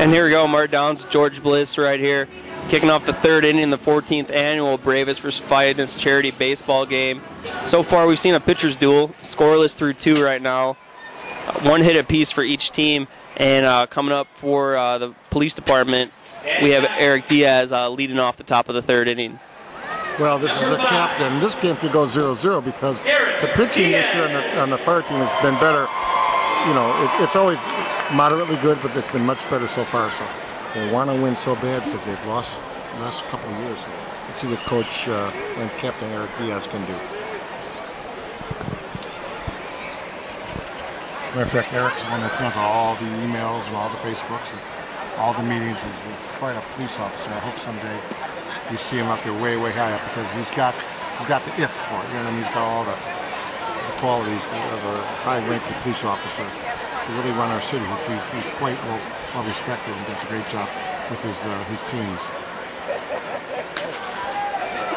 And here we go, Mart Downs, George Bliss right here, kicking off the third inning in the 14th annual Braves vs. Budvaitis charity baseball game. So far, we've seen a pitcher's duel, scoreless through two right now. One hit apiece for each team, and coming up for the police department, we have Eric Diaz leading off the top of the third inning. Well, this is a captain. This game could go 0-0 because the pitching this year on the fire team has been better. You know, it's always moderately good, but it's been much better so far. So they want to win so bad because they've lost the last couple of years. So let's see what Coach and Captain Eric Diaz can do. Matter of fact, Eric's the one that sends out all the emails and all the Facebooks and all the meetings. He's quite a police officer. I hope someday you see him up there way, way high up because he's got the if for it. You know, and he's got all the qualities of a high-ranking police officer to really run our city. He's quite well respected and does a great job with his teams.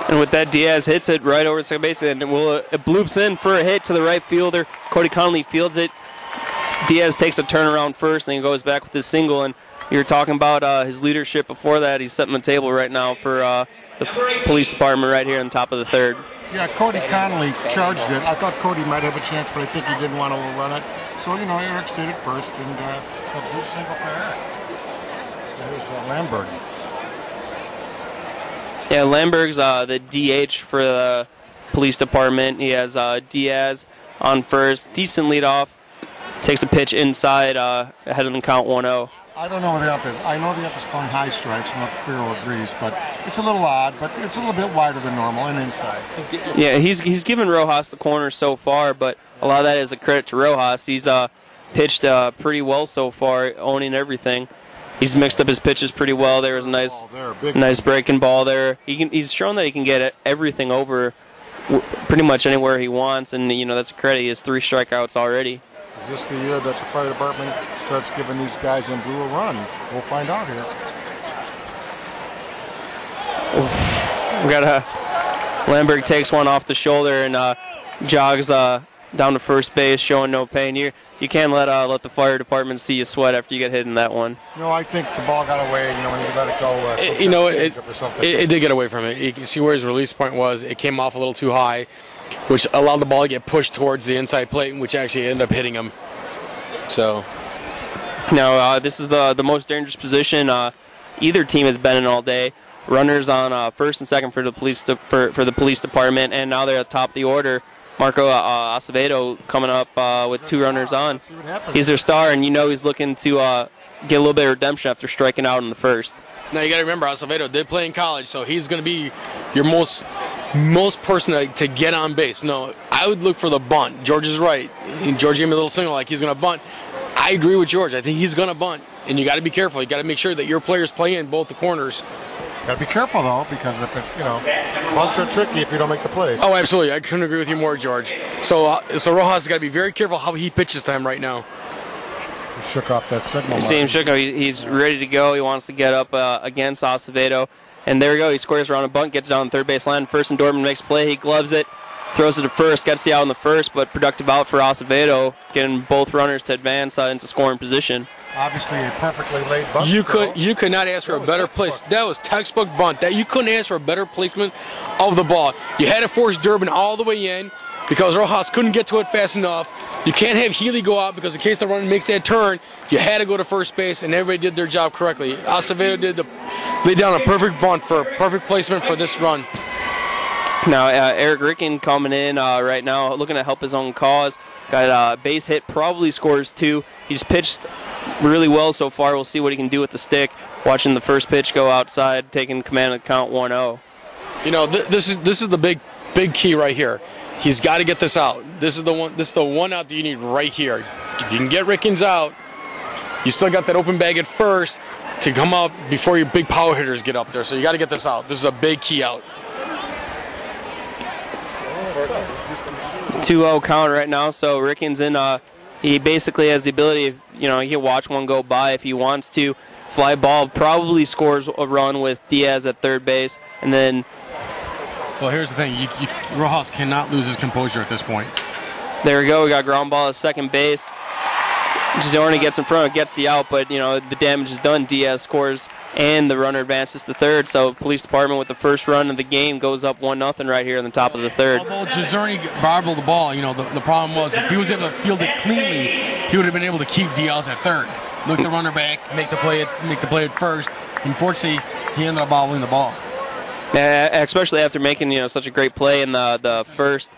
And with that, Diaz hits it right over second base, and it bloops in for a hit to the right fielder. Cody Connolly fields it. Diaz takes a turnaround first, and then he goes back with his single. And you're talking about his leadership before that. He's setting the table right now for the police department right here on top of the third. Yeah, Cody Connolly charged it. I thought Cody might have a chance, but I think he didn't want to overrun it. So, you know, Eric's did it first, and it's a good single for Eric. So here's Lamberg. Yeah, Lamberg's the DH for the police department. He has Diaz on first. Decent leadoff. Takes a pitch inside ahead of the count 1-0. I don't know where the ump is. I know the ump is calling high strikes, and Spiro agrees, but it's a little odd, but it's a little bit wider than normal and inside. Yeah, he's given Rojas the corner so far, but a lot of that is a credit to Rojas. He's pitched pretty well so far, owning everything. He's mixed up his pitches pretty well. There was a nice breaking ball there. He's shown that he can get everything over pretty much anywhere he wants, and you know that's a credit. He has 3 strikeouts already. Is this the year that the fire department starts giving these guys in blue a run? We'll find out here. We got Lamberg takes one off the shoulder and jogs down to first base, showing no pain. You can't let the fire department see you sweat after you get hit in that one. No, I think the ball got away. You know, when you let it go. It did get away from it. You can see where his release point was. It came off a little too high, which allowed the ball to get pushed towards the inside plate, which actually ended up hitting him. So, now this is the most dangerous position either team has been in all day. Runners on first and second for the police for the police department, and now they're at top of the order. Marco Acevedo coming up with 2 runners on. He's their star, and you know he's looking to get a little bit of redemption after striking out in the first. Now you got to remember, Acevedo did play in college, so he's going to be your most person to get on base. No, I would look for the bunt. George is right. George gave me a little signal like he's going to bunt. I agree with George. I think he's going to bunt, and you got to be careful. You got to make sure that your players play in both the corners. Got to be careful though, because if bunts are tricky if you don't make the plays. Oh, absolutely. I couldn't agree with you more, George. So Rojas has got to be very careful how he pitches to him right now. He shook off that signal. You see him shook off. He's ready to go. He wants to get up against Acevedo. And there we go. He squares around a bunt, gets down the third base line. First and Dorman makes play. He gloves it, throws it to first. Gets the out in the first, but productive out for Acevedo, getting both runners to advance into scoring position. Obviously, a perfectly laid bunt. You could not ask for a better place. That was textbook bunt. That you couldn't ask for a better placement of the ball. You had to force Durbin all the way in because Rojas couldn't get to it fast enough. You can't have Healy go out because in case the runner makes that turn, you had to go to first base, and everybody did their job correctly. Acevedo laid down a perfect bunt for perfect placement for this run. Now Eric Ricken coming in right now, looking to help his own cause. Got a base hit, probably scores 2. He's pitched really well so far. We'll see what he can do with the stick. Watching the first pitch go outside, taking command of the count 1-0. You know, this is the big key right here. He's got to get this out. This is the one out that you need right here. If you can get Rickens out, you still got that open bag at first to come up before your big power hitters get up there. So you got to get this out. This is a big key out. 2-0 count right now, so Rickens in. He basically has the ability, he can watch one go by if he wants to. Fly ball probably scores a run with Diaz at third base, and then. Well, here's the thing: Rojas cannot lose his composure at this point. There we go. We got ground ball at second base. Zorni gets in front, gets the out, but the damage is done. Diaz scores, and the runner advances to third. So police department with the first run of the game goes up 1-0 right here in the top of the third. Although Zorni bobbled the ball, the problem was if he was able to field it cleanly, he would have been able to keep Diaz at third. Look the runner back, make the play at first. Unfortunately, he ended up bobbling the ball. Especially after making such a great play in the first,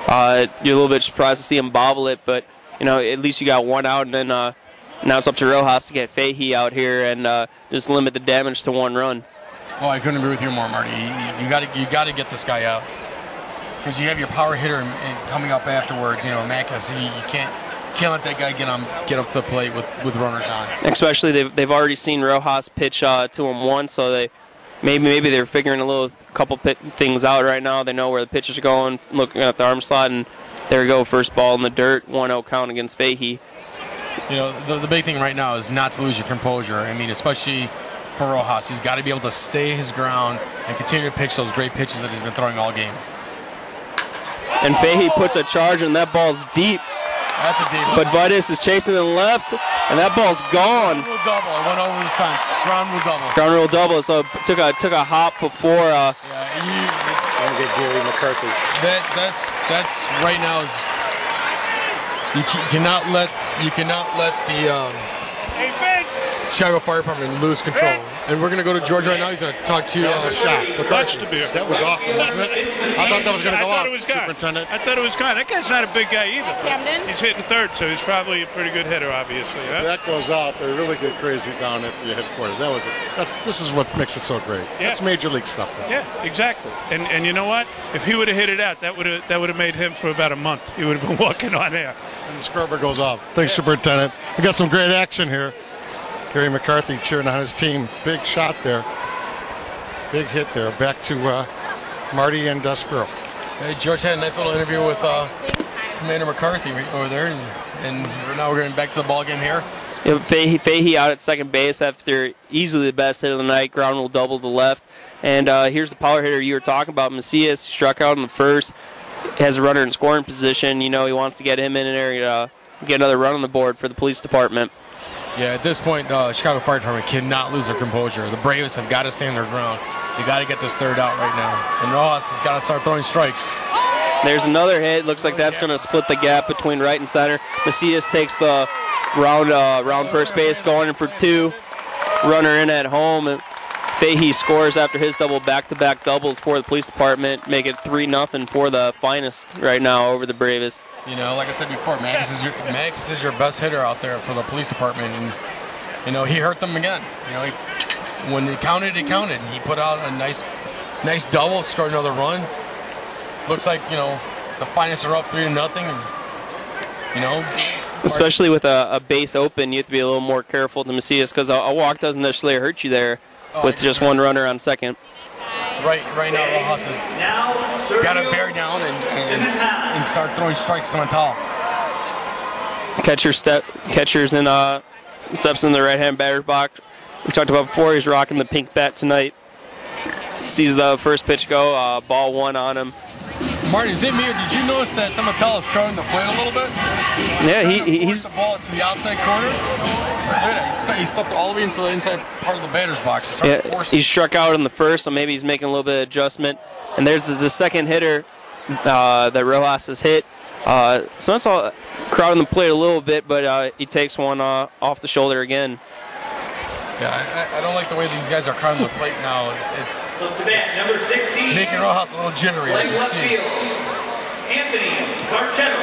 you're a little bit surprised to see him bobble it, but at least you got one out, and then now it's up to Rojas to get Fahey out here and just limit the damage to one run. Well, I couldn't agree with you more, Marty. You got to get this guy out because you have your power hitter and coming up afterwards. Macas, you can't let that guy get up to the plate with runners on. Especially they've already seen Rojas pitch to him once, so they maybe they're figuring a couple things out right now. They know where the pitches are going, looking at the arm slot, and there we go, first ball in the dirt, 1-0 count against Fahey. The big thing right now is not to lose your composure. I mean, especially for Rojas. He's got to be able to stay his ground and continue to pitch those great pitches that he's been throwing all game. And Fahey puts a charge, and that ball's deep. That's a deep one. Budvaitis is chasing it left, and that ball's gone. Ground rule double. It went over the fence. Ground rule double. Ground rule double, so took a hop before. And get Garry McCarthy. That's right now is you cannot let the Chicago Fire Department lose control. And we're going to go to George right now. He's going to talk to That was a shot. That was awesome, wasn't it? I thought that was going to go out, Superintendent. I thought it was gone. That guy's not a big guy either. He's hitting third, so he's probably a pretty good hitter, obviously. Huh? That goes out. They really get crazy down at the headquarters. This is what makes it so great. Yeah. That's major league stuff. Though. Yeah, exactly. And you know what? If he would have hit it out, that would have made him for about a month. He would have been walking on air. And the scrubber goes off. Thanks, Superintendent. We got some great action here. Garry McCarthy cheering on his team. Big shot there. Big hit there. Back to Marty and Spiro. Hey, George had a nice little interview with Commander McCarthy over there, and now we're going back to the ball game here. Yeah, Fahey out at second base after easily the best hit of the night. Ground rule double to left. And here's the power hitter you were talking about. Macias struck out in the first. Has a runner in scoring position. He wants to get him in there and get another run on the board for the police department. Yeah, at this point, Chicago Fire Department cannot lose their composure. The Braves have got to stand their ground. They got to get this third out right now. And Rojas has got to start throwing strikes. There's another hit. Looks like that's going to split the gap between right and center. Macias takes the round first base, going in for two. Runner in at home. And Fahey scores after his back-to-back doubles for the police department, make it 3-0 for the finest right now over the Braves. Like I said before, Max is your best hitter out there for the police department, and he hurt them again. When it counted, it counted. He put out a nice double, scored another run. Looks like the finest are up 3-0, and especially with a base open, you have to be a little more careful to Macias because a walk doesn't necessarily hurt you there with just one runner on second. Right now, Rojas has got to bear down and start throwing strikes to Montal. Catcher's in steps in the right-hand batter's box. We talked about before, he's rocking the pink bat tonight. Sees the first pitch go, ball one on him. Marty, is it me or did you notice that Montal is curling the plate a little bit? Yeah, he's the ball to the outside corner. He stepped all the way into the inside part of the batter's box. Yeah, he struck out in the first, so maybe he's making a little bit of adjustment. And there's the second hitter that Rojas has hit. So that's all crowding the plate a little bit, but he takes one off the shoulder again. Yeah, I don't like the way these guys are crowding the plate now. It's number 16, making Rojas a little jittery. I can see. Anthony Varchetto.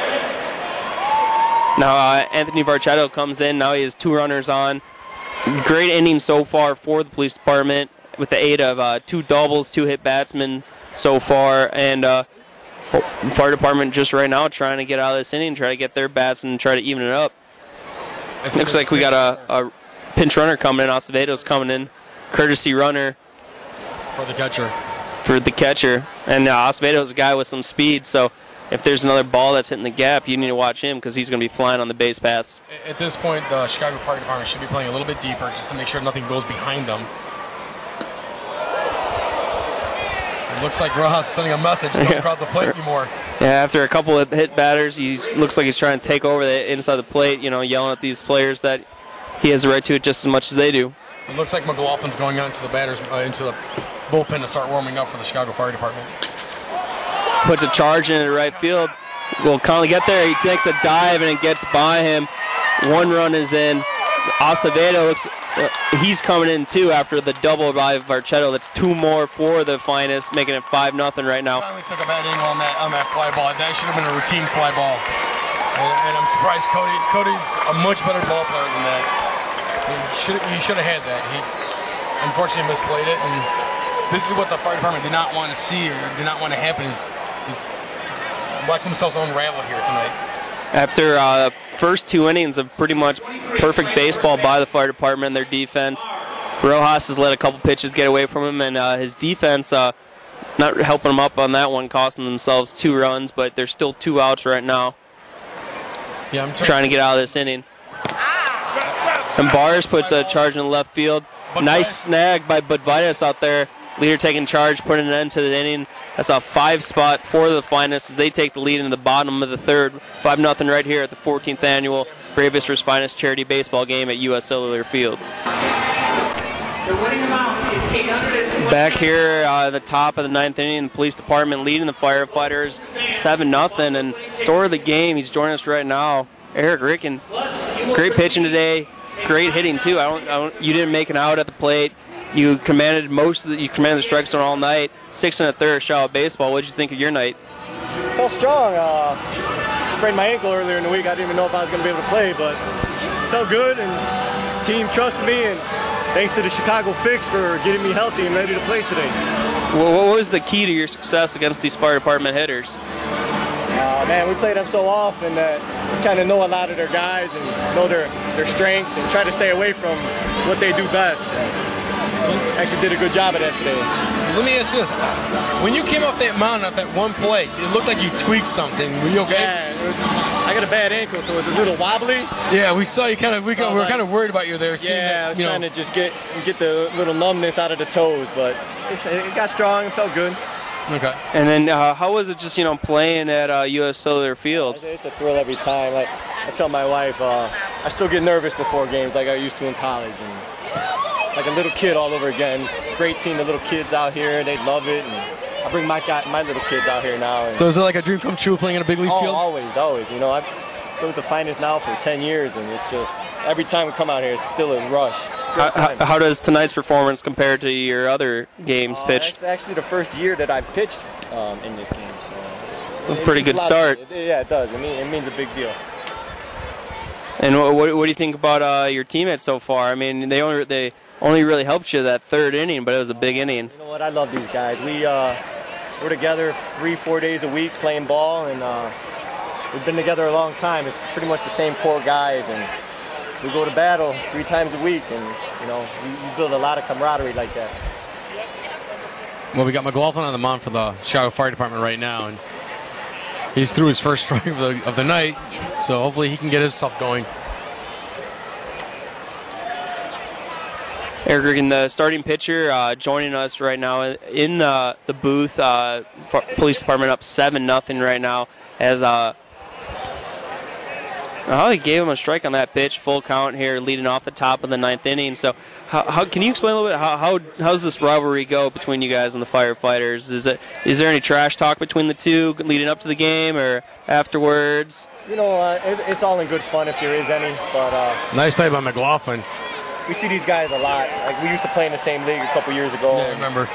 Now Anthony Varchetto comes in. Now he has two runners on. Great inning so far for the police department with the aid of two doubles, two hit batsmen so far, and the fire department just right now trying to get out of this inning, try to get their bats and try to even it up. Looks like we got a pinch runner coming in. Acevedo's coming in, courtesy runner For the catcher. And Acevedo's a guy with some speed, so if there's another ball that's hitting the gap, you need to watch him because he's going to be flying on the base paths. At this point, the Chicago Fire Department should be playing a little bit deeper just to make sure nothing goes behind them. It looks like Rojas is sending a message. Don't crowd the plate anymore. Yeah, after a couple of hit batters, he looks like he's trying to take over the inside the plate, yelling at these players that he has the right to it just as much as they do. It looks like McLaughlin's going on to the batters, into the bullpen to start warming up for the Chicago Fire Department. Puts a charge in at right field. Will Conley get there? He takes a dive and it gets by him. 1 run is in. Acevedo looks, he's coming in too after the double by Varchetto. That's 2 more for the Finest, making it 5-0 right now. Finally took a bad angle on that fly ball. That should have been a routine fly ball. And I'm surprised Cody's a much better ball player than that. He should have had that. He unfortunately misplayed it, and this is what the fire department did not want to see or did not want to happen is watch themselves unravel here tonight. After first 2 innings of pretty much perfect baseball by the fire department and their defense, Rojas has let a couple pitches get away from him, and his defense not helping him up on that one, costing themselves 2 runs, but there's still 2 outs right now. Yeah, I'm trying to get out of this inning. And Bars puts a charge in left field. Nice snag by Budvaitis out there. Leader taking charge, putting an end to the inning. That's a 5 spot for the Finest as they take the lead in the bottom of the 3rd. 5-0 right here at the 14th annual Bravest vs. Finest charity baseball game at U.S. Cellular Field. Back here at the top of the 9th inning, the police department leading the firefighters 7-0. And store of the game, he's joining us right now, Eric Ricken. Great pitching today. Great hitting too. You didn't make an out at the plate. You commanded the strike zone all night. 6 1/3 shallow baseball. What did you think of your night? Felt strong. Sprained my ankle earlier in the week. I didn't even know if I was going to be able to play, but felt good, and the team trusted me. And thanks to the Chicago Fix for getting me healthy and ready to play today. Well, what was the key to your success against these fire department hitters? Man, we play them so often that we kind of know a lot of their guys and know their strengths and try to stay away from what they do best. Actually did a good job of that today. Let me ask you this. When you came off that mound at that one play, it looked like you tweaked something. Were you okay? Yeah, I got a bad ankle, so it was a little wobbly. Yeah, we saw you kind of, we were kind of worried about you there. Yeah, I was trying to just get the little numbness out of the toes, but it got strong and felt good. Okay. And then how was it just, playing at U.S. Cellular Field? It's a thrill every time. Like I tell my wife, I still get nervous before games like I used to in college. And like a little kid all over again. It's great seeing the little kids out here. They love it. And I bring my little kids out here now. And so is it like a dream come true playing in a big league field? Always. I've been with the Finest now for 10 years, and it's just every time we come out here, it's still a rush. How does tonight's performance compare to your other games pitched? It's actually the first year that I've pitched in this game. So a pretty good start. Yeah, it does. It means a big deal. And what do you think about your teammates so far? I mean, they only really helped you that 3rd inning, but it was a big inning. You know what? I love these guys. We're together 3-4 days a week playing ball, and we've been together a long time. It's pretty much the same core guys, and we go to battle 3 times a week, and you build a lot of camaraderie like that. Well, we got McLaughlin on the mound for the Chicago Fire Department right now, and he's through his first strike of the night, so hopefully he can get himself going. Eric Ricken, the starting pitcher, joining us right now in the booth. Police department up 7-0 right now. As they gave him a strike on that pitch, full count here, leading off the top of the 9th inning. So, how can you explain a little bit how does this rivalry go between you guys and the firefighters? Is there any trash talk between the two leading up to the game or afterwards? It's all in good fun if there is any. But nice play by McLaughlin. We see these guys a lot. Like we used to play in the same league a couple years ago. Yeah, I remember.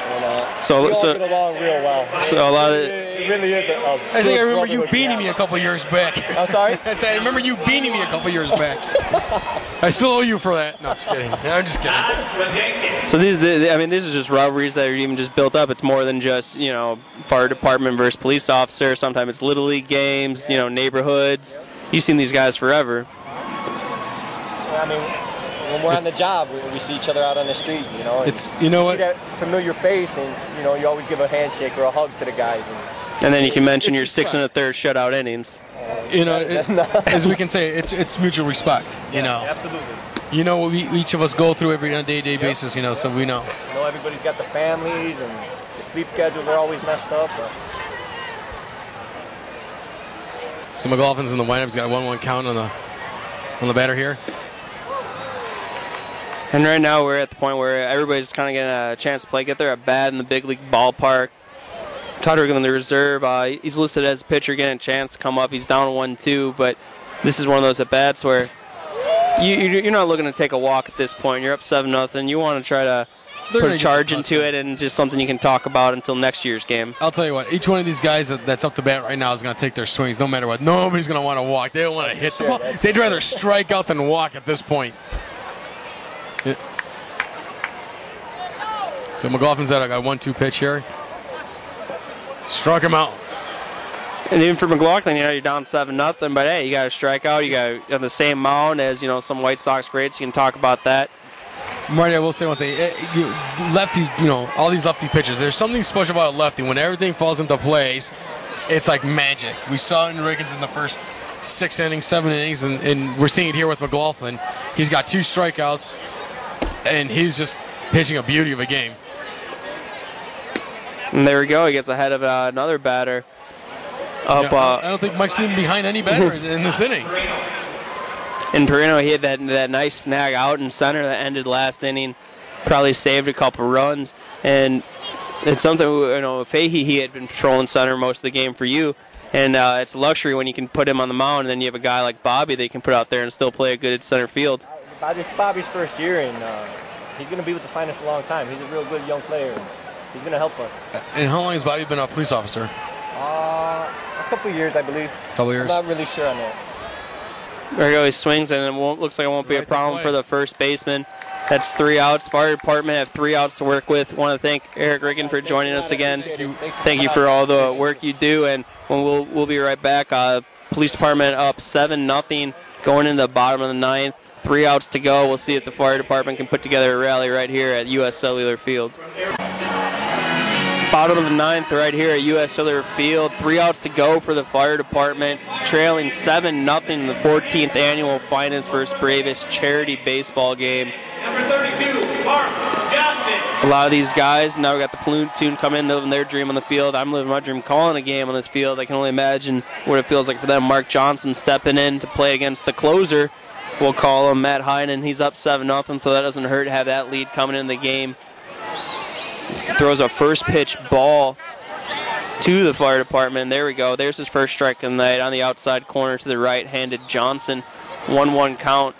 And, we all get along real well. So a lot of it really is I think I remember you beating me a couple years back. I'm sorry? I remember you beating me a couple years back. I still owe you for that. No, I'm just kidding. I'm just kidding. So these are just rivalries that are even just built up. It's more than just fire department versus police officer. Sometimes it's little league games. Neighborhoods. You've seen these guys forever. I mean, when we're on the job, we see each other out on the street, It's you see that familiar face, and you always give a handshake or a hug to the guys. And then you can mention your 6 1/3 shutout innings. As we can say, it's mutual respect. Absolutely. Each of us go through on a day-to-day basis. So we know. Everybody's got the families, and the sleep schedules are always messed up. But So McLaughlin's in the windup. He's got a 1-1 count on the batter here. And right now we're at the point where everybody's kind of getting a chance to play. Get there at bat in the big league ballpark. Todrick in the reserve. He's listed as a pitcher getting a chance to come up. He's down 1-2, but this is one of those at bats where you're not looking to take a walk at this point. You're up 7-0. You want to try to put a charge into it and just something you can talk about until next year's game. I'll tell you what, each one of these guys that's up to bat right now is going to take their swings no matter what. Nobody's going to want to walk. They don't want to hit the ball. They'd rather strike out than walk at this point. Yeah. So McLaughlin's at a 1-2 pitch here. Struck him out. And even for McLaughlin, you're down 7-0, but hey, you got to strike out. You got on the same mound as some White Sox greats. You can talk about that. Marty, I will say one thing. Lefties, all these lefty pitchers, there's something special about a lefty. When everything falls into place, it's like magic. We saw it in Rickens in the first 6 innings, 7 innings, and we're seeing it here with McLaughlin. He's got 2 strikeouts, and he's just pitching a beauty of a game. And there we go. He gets ahead of another batter. I don't think Mike's been behind any batter in this inning. And Perino, he had that nice snag out in center that ended last inning. Probably saved a couple runs. And it's something, Fahey, he had been patrolling center most of the game for you. And it's a luxury when you can put him on the mound, and then you have a guy like Bobby that you can put out there and still play a good center field. This is Bobby's first year, and he's going to be with the Finest a long time. He's a real good young player, and he's going to help us. And how long has Bobby been a police officer? A couple years, I believe. Couple years? I'm not really sure on that. There he goes, he swings, and it looks like it won't be a problem for the first baseman. That's 3 outs. Fire department have 3 outs to work with. Want to thank Eric Riggin for joining us again. Thank you for all the work you do, and we'll be right back. Police department up 7-0 going into the bottom of the 9th. 3 outs to go. We'll see if the fire department can put together a rally right here at U.S. Cellular Field. Bottom of the 9th right here at U.S. Cellular Field. 3 outs to go for the fire department, trailing 7-0 in the 14th annual Finest vs. Bravest charity baseball game. Number 32, Mark Johnson. A lot of these guys, now we got the platoon coming in, living their dream on the field. I'm living my dream calling a game on this field. I can only imagine what it feels like for them. Mark Johnson stepping in to play against the closer. We'll call him Matt Heinen. He's up 7-0, so that doesn't hurt to have that lead coming in the game. Throws a first pitch ball to the fire department. There we go. There's his first strike of the night on the outside corner to the right-handed Johnson. 1-1 count.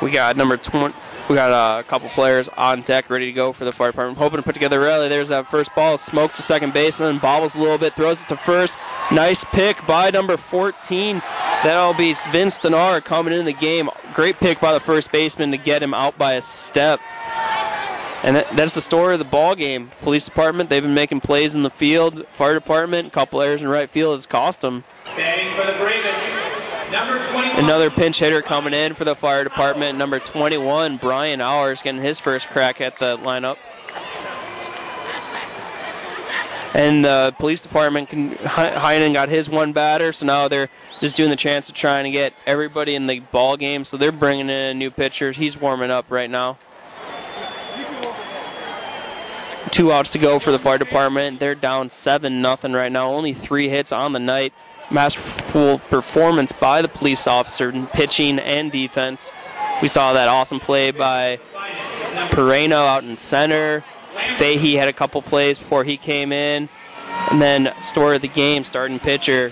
We got number 20. We got a couple players on deck ready to go for the fire department. Hoping to put together a rally. There's that first ball. Smokes to second baseman. Bobbles a little bit. Throws it to first. Nice pick by number 14. That'll be Vince Denar coming in the game. Great pick by the first baseman to get him out by a step. And that's the story of the ball game. Police department, they've been making plays in the field. Fire department, a couple errors in right field has cost them. Batting for the Bravest, number 21. Another pinch hitter coming in for the fire department. Number 21, Brian Hours, getting his first crack at the lineup. And the police department, Heinen got his one batter, so now they're just doing the chance of trying to get everybody in the ball game. So they're bringing in a new pitcher. He's warming up right now. 2 outs to go for the fire department. They're down 7-0 right now. Only 3 hits on the night. Masterful performance by the police officer in pitching and defense. We saw that awesome play by Pereno out in center. Fahey had a couple plays before he came in. And then story of the game, starting pitcher,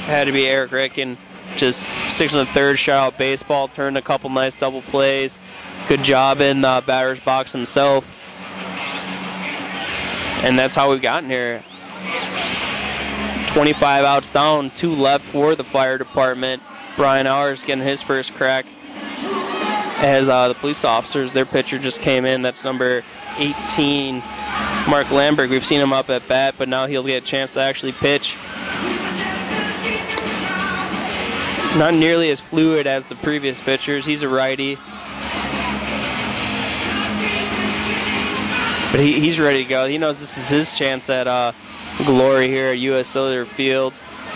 had to be Eric Ricken. Just 6 1/3 shutout baseball. Turned a couple nice double plays. Good job in the batter's box himself. And that's how we've gotten here. 25 outs down, 2 left for the fire department. Brian Hours getting his first crack. As the police officers, their pitcher just came in. That's number 18, Mark Lamberg. We've seen him up at bat, but now he'll get a chance to actually pitch. Not nearly as fluid as the previous pitchers. He's a righty. But he's ready to go. He knows this is his chance at glory here at U.S. Cellular Field.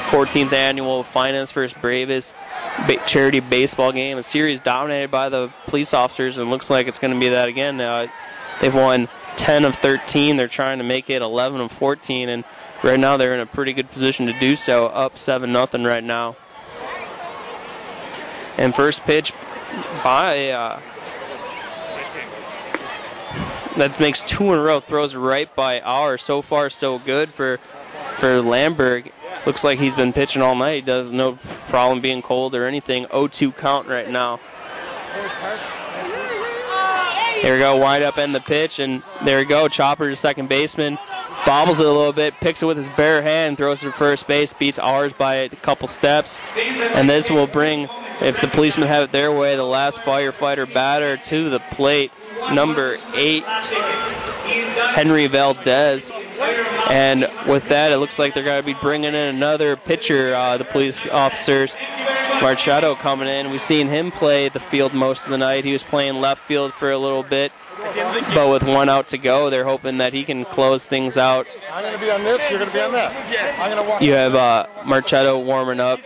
14th annual Finest vs. Bravest charity baseball game. A series dominated by the police officers, and looks like it's going to be that again. They've won 10 of 13. They're trying to make it 11 of 14. And right now they're in a pretty good position to do so, up 7-0 right now. And first pitch by that makes 2 in a row, throws right by Auer. So far so good for Lamberg. Looks like he's been pitching all night. He does no problem being cold or anything. 0-2 count right now. Here we go, wind up and the pitch, and there we go. Chopper to second baseman, bobbles it a little bit, picks it with his bare hand, throws it to first base, beats ours by a couple steps, and this will bring, if the policemen have it their way, the last firefighter batter to the plate, number 8, Henry Valdez. And with that, it looks like they're going to be bringing in another pitcher, the police officers. Marchado coming in. We've seen him play the field most of the night. He was playing left field for a little bit, but with 1 out to go, they're hoping that he can close things out. I'm going to be on this, you're going to be on that. I'm going to walk. You have Marchado warming up.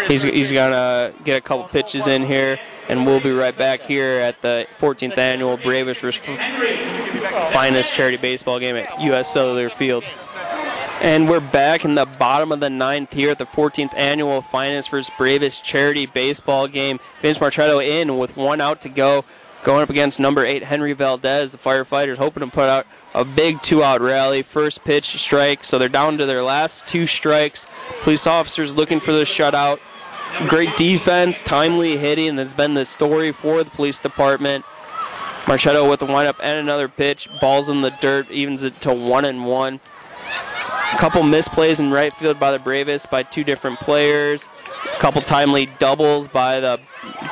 He's going to get a couple pitches in here, and we'll be right back here at the 14th annual Braves vs. Finest charity baseball game at U.S. Cellular Field. And we're back in the bottom of the 9th here at the 14th annual Finest vs. Braves charity baseball game. Vince Marchetto in with 1 out to go, going up against number 8 Henry Valdez. The firefighters hoping to put out a big 2-out rally. First pitch strike, so they're down to their last 2 strikes. Police officers looking for the shutout. Great defense, timely hitting. That's been the story for the police department. Marchetto with the windup and another pitch. Ball's in the dirt, evens it to 1-1. A couple misplays in right field by the Braves by 2 different players. A couple timely doubles by the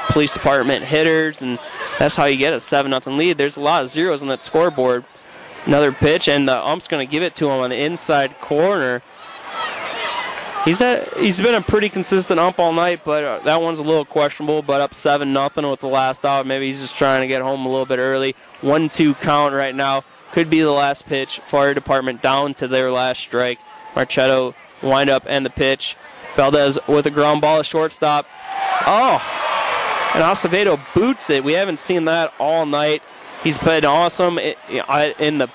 police department hitters, and that's how you get a 7-0 lead. There's a lot of zeros on that scoreboard. Another pitch, and the ump's going to give it to him on the inside corner. He's been a pretty consistent ump all night, but that one's a little questionable, but up 7-0 with the last out. Maybe he's just trying to get home a little bit early. 1-2 count right now. Could be the last pitch. Fire department down to their last strike. Marchetto wind up and the pitch. Valdez with a ground ball, a shortstop. Oh, and Acevedo boots it. We haven't seen that all night. He's played awesome at the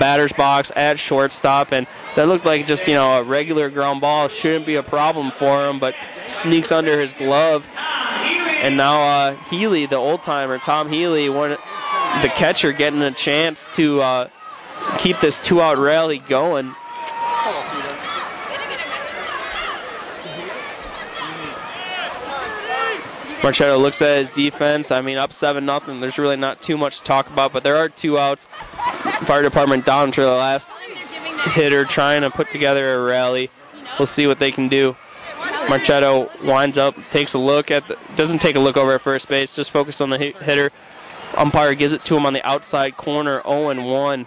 batter's box at shortstop, and that looked like just a regular ground ball. Shouldn't be a problem for him, but sneaks under his glove. And now Healy, the old timer, Tom Healy, the catcher, getting a chance to keep this 2-out rally going. Marchetto looks at his defense. I mean, up 7-0. There's really not too much to talk about, but there are 2 outs. Fire department down to the last hitter, trying to put together a rally. We'll see what they can do. Marchetto winds up, takes a look doesn't take a look over at first base, just focus on the hitter. Umpire gives it to him on the outside corner, 0-1.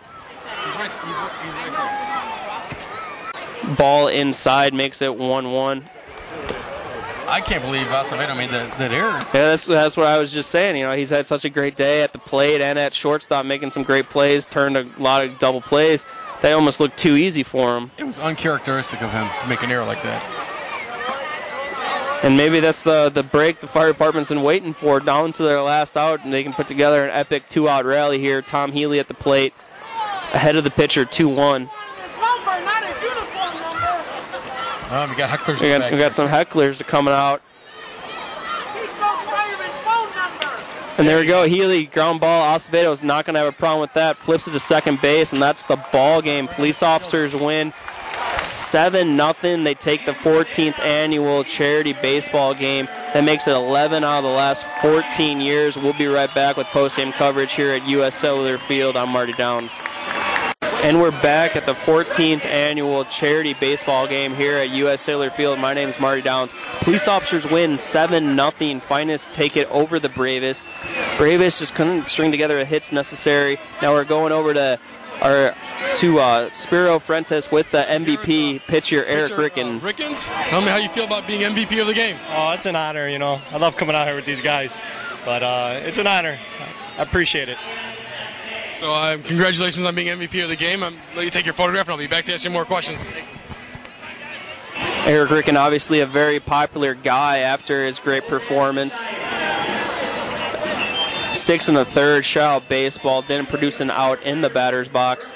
Ball inside makes it 1-1. I can't believe Acevedo made that error. Yeah, that's what I was just saying. He's had such a great day at the plate and at shortstop, making some great plays, turned a lot of double plays. They almost looked too easy for him. It was uncharacteristic of him to make an error like that. And maybe that's the break the fire department's been waiting for, down to their last out, and they can put together an epic 2-out rally here. Tom Healy at the plate, ahead of the pitcher, 2-1. We got hecklers. We got some hecklers coming out. And there we go, Healy, ground ball. Acevedo's not going to have a problem with that. Flips it to second base, and that's the ball game. Police officers win 7-0. They take the 14th annual charity baseball game. That makes it 11 out of the last 14 years. We'll be right back with postgame coverage here at U.S. Cellular Field. I'm Marty Downs. And we're back at the 14th annual charity baseball game here at U.S. Cellular Field. My name is Marty Downs. Police officers win 7-0. Finest take it over the Braves. Braves just couldn't string together the hits necessary. Now we're going over to Spiro Fuentes with the MVP pitcher, Eric Rickens. Rickens, tell me how you feel about being MVP of the game. Oh, it's an honor. I love coming out here with these guys, but it's an honor. I appreciate it. So congratulations on being MVP of the game. I'm let you take your photograph, and I'll be back to ask you more questions. Eric Rickens, obviously a very popular guy after his great performance. 6 in the third, shutout baseball, didn't produce an out in the batter's box.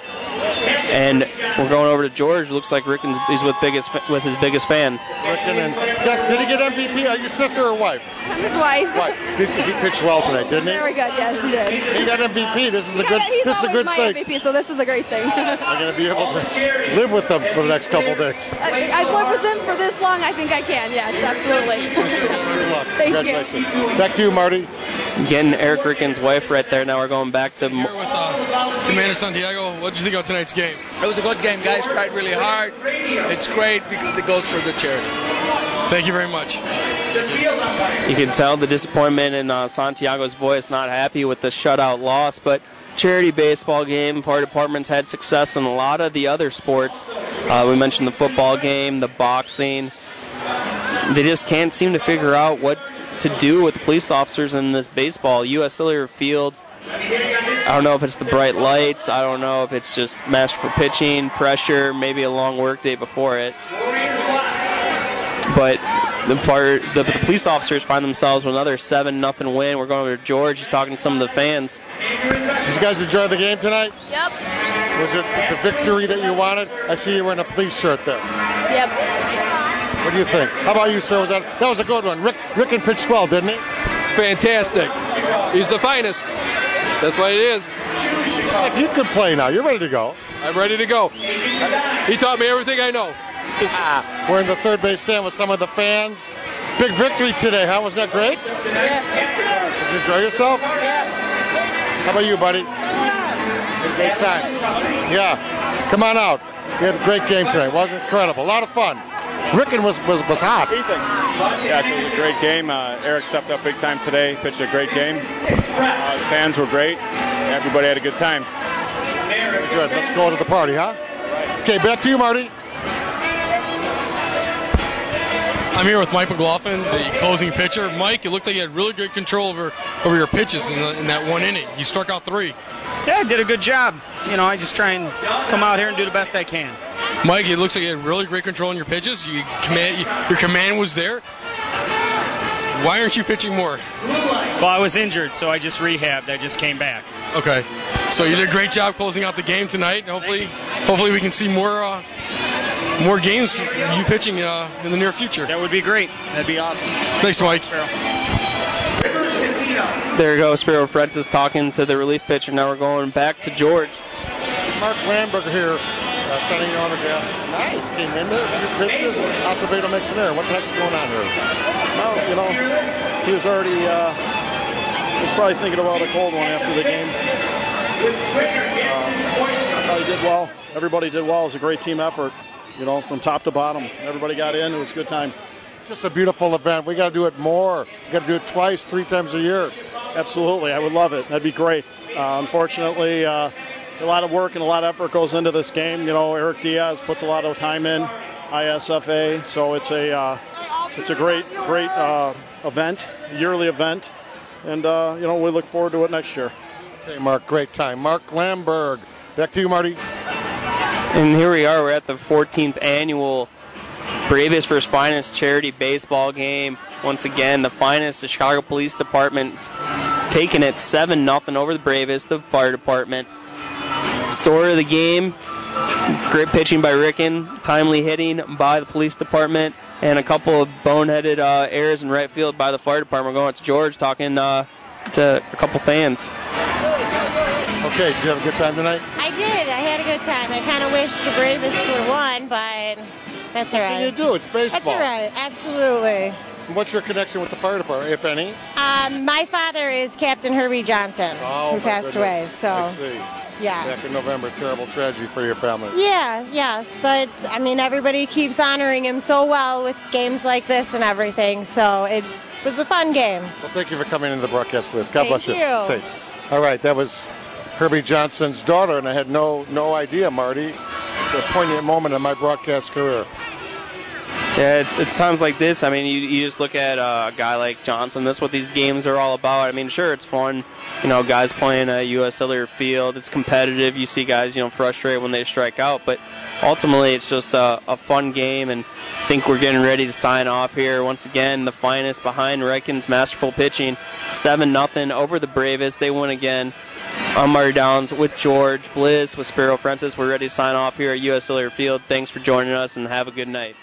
And we're going over to George. Looks like Rickens is with his biggest fan. Did he get MVP? Are you sister or wife? I'm his wife. He pitched well tonight, didn't he? Very good, yes, he did. He got MVP. This is a good my thing. MVP, so this is a great thing. I'm going to be able to live with them for the next couple of days. I've lived with him for this long. I think I can, yes, absolutely. Good luck. Thank Congratulations. Back to you, Marty. Getting Eric Rickens' wife right there. Now we're going back to... Here with Commander Santiago. What did you think of tonight's game? It was a good game. Guys tried really hard. It's great because it goes for the charity. Thank you very much. You can tell the disappointment in Santiago's voice, not happy with the shutout loss, but charity baseball game. Fire departments had success in a lot of the other sports. We mentioned the football game, the boxing. They just can't seem to figure out what to do with the police officers in this baseball. U.S. Cellular Field, I don't know if it's the bright lights. I don't know if it's just master for pitching, pressure, maybe a long work day before it. But the police officers find themselves with another 7-0 win. We're going over to George. He's talking to some of the fans. Did you guys enjoy the game tonight? Yep. Was it the victory that you wanted? I see you were in a police shirt there. Yep. What do you think? How about you, sir? That was a good one. Ricken pitched well, didn't he? Fantastic. He's the finest. That's what it is. You could play now. You're ready to go. I'm ready to go. He taught me everything I know. We're in the third base stand with some of the fans. Big victory today, huh? Wasn't that great? Yeah. Did you enjoy yourself? Yeah. How about you, buddy? Had a great time. Yeah. Come on out. We had a great game tonight. Wasn't it incredible? A lot of fun. Ricken was hot. Yes, it was a great game. Eric stepped up big time today, pitched a great game. The fans were great. Everybody had a good time. Very good. Let's go to the party, huh? Okay, back to you, Marty. I'm here with Mike McLaughlin, the closing pitcher. Mike, it looked like you had really good control over your pitches in that one inning. You struck out 3. Yeah, I did a good job. I just try and come out here and do the best I can. Mike, it looks like you had really great control on your pitches. Your command was there. Why aren't you pitching more? Well, I was injured, so I just rehabbed. I just came back. Okay. So you did a great job closing out the game tonight. Hopefully we can see more games you pitching in the near future. That would be great. That'd be awesome. Thanks, Mike. There you go, Spiro Frentis talking to the relief pitcher. Now we're going back to George. Mark Landberger here, sending your autograph. Nice, came in there, a few pitches, and Acevedo makes an error. What the heck's going on here? Well, he was already, he was probably thinking about a cold one after the game. He did well. Everybody did well. It was a great team effort, from top to bottom. Everybody got in. It was a good time. Just a beautiful event. We got to do it more. We got to do it twice, 3 times a year. Absolutely. I would love it. That'd be great. Unfortunately, a lot of work and a lot of effort goes into this game. Eric Diaz puts a lot of time in, ISFA. So it's a great event, yearly event. And, we look forward to it next year. Okay, Mark, great time. Mark Lamberg. Back to you, Marty. And here we are. We're at the 14th annual Bravest vs. Finest charity baseball game. Once again, the Finest, the Chicago Police Department, taking it 7-0 over the Bravest, the Fire Department. Story of the game, great pitching by Ricken, timely hitting by the Police Department, and a couple of boneheaded errors in right field by the Fire Department. We're going to George talking to a couple fans. Okay, did you have a good time tonight? I did. I had a good time. I kind of wish the Bravest would have won, but that's all right. What can you do? It's baseball. That's all right. Absolutely. What's your connection with the fire department, if any? My father is Captain Herbie Johnson, who passed away. So, I see. Yeah. Back in November, terrible tragedy for your family. Yeah, yes. But, everybody keeps honoring him so well with games like this and everything. So it was a fun game. Well, thank you for coming into the broadcast booth. God bless you. Thank you. Safe. All right, that was Herbie Johnson's daughter, and I had no idea, Marty. It's a poignant moment in my broadcast career. Yeah, it's times like this. I mean, you just look at a guy like Johnson. That's what these games are all about. I mean, sure, it's fun. Guys playing at U.S. Cellular Field. It's competitive. You see guys, frustrated when they strike out. But ultimately, it's just a fun game. And I think we're getting ready to sign off here. Once again, the finest behind Reichen's masterful pitching. 7-0 over the Bravest. They win again. I'm Marty Downs with George Bliss, with Sparrow Francis. We're ready to sign off here at U.S. Cellular Field. Thanks for joining us, and have a good night.